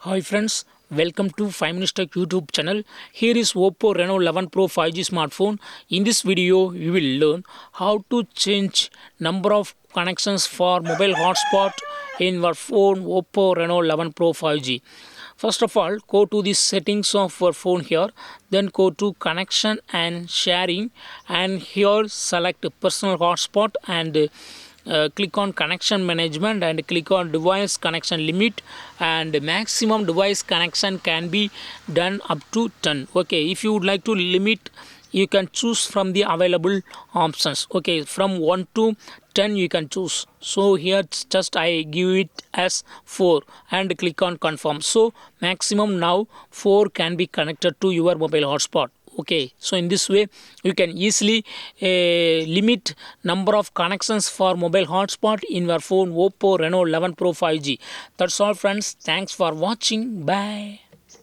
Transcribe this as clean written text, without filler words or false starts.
Hi friends, welcome to 5 Minutes Tech YouTube channel. Here is Oppo Reno 11 Pro 5G smartphone. In this video, we will learn how to change number of connections for mobile hotspot in your phone Oppo Reno 11 Pro 5G. First of all, go to the settings of your phone here, then go to connection and sharing, and here select personal hotspot and click on connection management and click on device connection limit, and maximum device connection can be done up to 10. Okay, if you would like to limit, you can choose from the available options. Okay, from 1 to 10 you can choose. So here just I give it as 4 and click on confirm. So maximum now 4 can be connected to your mobile hotspot. Okay, so in this way you can easily limit number of connections for mobile hotspot in your phone Oppo Reno 11 Pro 5G. That's all friends, thanks for watching, bye.